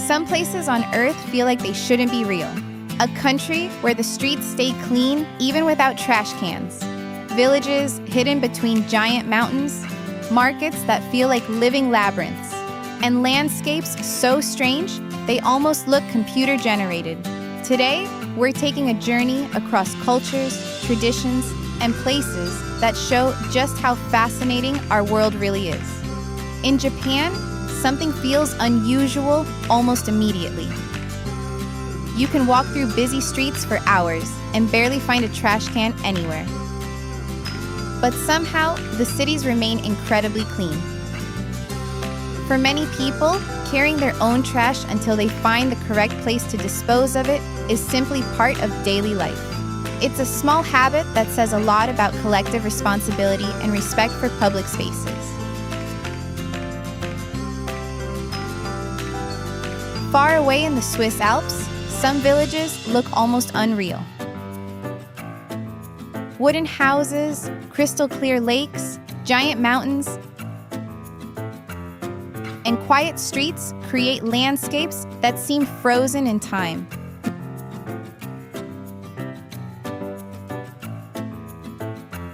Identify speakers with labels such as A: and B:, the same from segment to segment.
A: Some places on Earth feel like they shouldn't be real. A country where the streets stay clean even without trash cans. Villages hidden between giant mountains. Markets that feel like living labyrinths. And landscapes so strange, they almost look computer-generated. Today, we're taking a journey across cultures, traditions, and places that show just how fascinating our world really is. In Japan, something feels unusual almost immediately. You can walk through busy streets for hours and barely find a trash can anywhere. But somehow, the cities remain incredibly clean. For many people, carrying their own trash until they find the correct place to dispose of it is simply part of daily life. It's a small habit that says a lot about collective responsibility and respect for public spaces. Far away in the Swiss Alps, some villages look almost unreal. Wooden houses, crystal-clear lakes, giant mountains, and quiet streets create landscapes that seem frozen in time.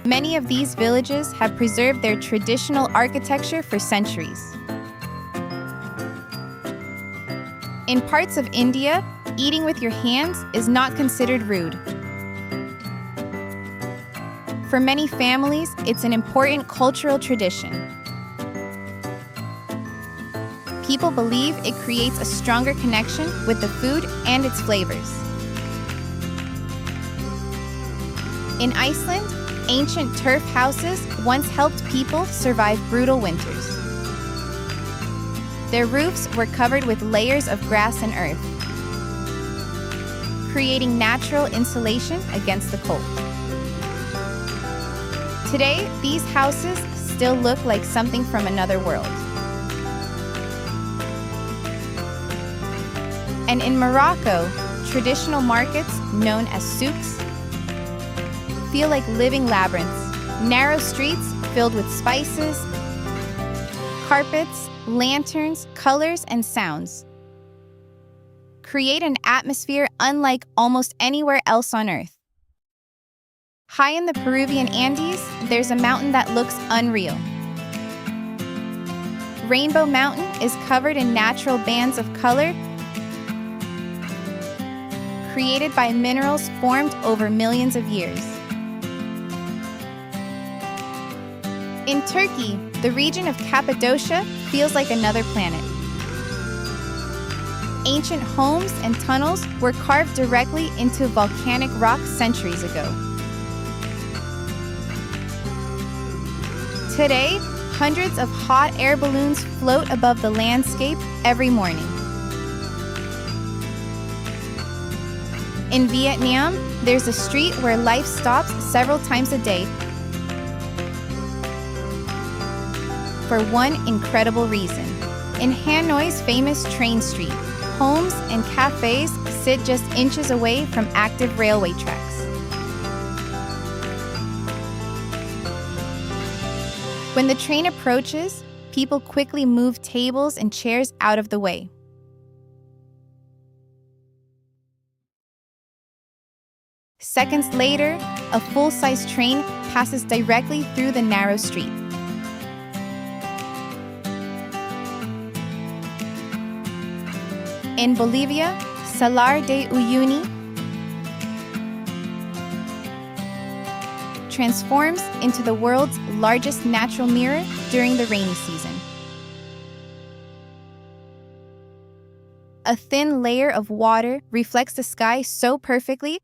A: Many of these villages have preserved their traditional architecture for centuries. In parts of India, eating with your hands is not considered rude. For many families, it's an important cultural tradition. People believe it creates a stronger connection with the food and its flavors. In Iceland, ancient turf houses once helped people survive brutal winters. Their roofs were covered with layers of grass and earth, creating natural insulation against the cold. Today, these houses still look like something from another world. And in Morocco, traditional markets, known as souks, feel like living labyrinths. Narrow streets filled with spices, carpets, lanterns, colors, and sounds create an atmosphere unlike almost anywhere else on Earth. High in the Peruvian Andes, there's a mountain that looks unreal. Rainbow Mountain is covered in natural bands of color created by minerals formed over millions of years. In Turkey, the region of Cappadocia feels like another planet. Ancient homes and tunnels were carved directly into volcanic rock centuries ago. Today, hundreds of hot air balloons float above the landscape every morning. In Vietnam, there's a street where life stops several times a day for one incredible reason. In Hanoi's famous train street, homes and cafes sit just inches away from active railway tracks. When the train approaches, people quickly move tables and chairs out of the way. Seconds later, a full-size train passes directly through the narrow street. In Bolivia, Salar de Uyuni transforms into the world's largest natural mirror during the rainy season. A thin layer of water reflects the sky so perfectly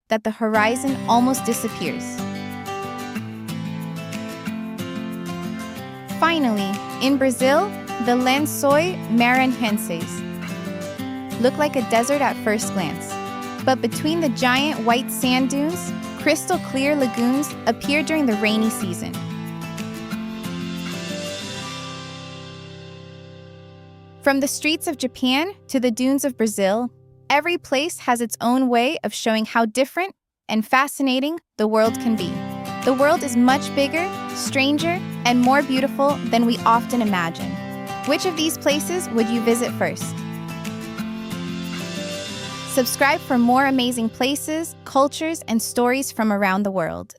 A: that the horizon almost disappears. Finally, in Brazil, the Lençóis Maranhenses look like a desert at first glance. But between the giant white sand dunes, crystal clear lagoons appear during the rainy season. From the streets of Japan to the dunes of Brazil, every place has its own way of showing how different and fascinating the world can be. The world is much bigger, stranger, and more beautiful than we often imagine. Which of these places would you visit first? Subscribe for more amazing places, cultures, and stories from around the world.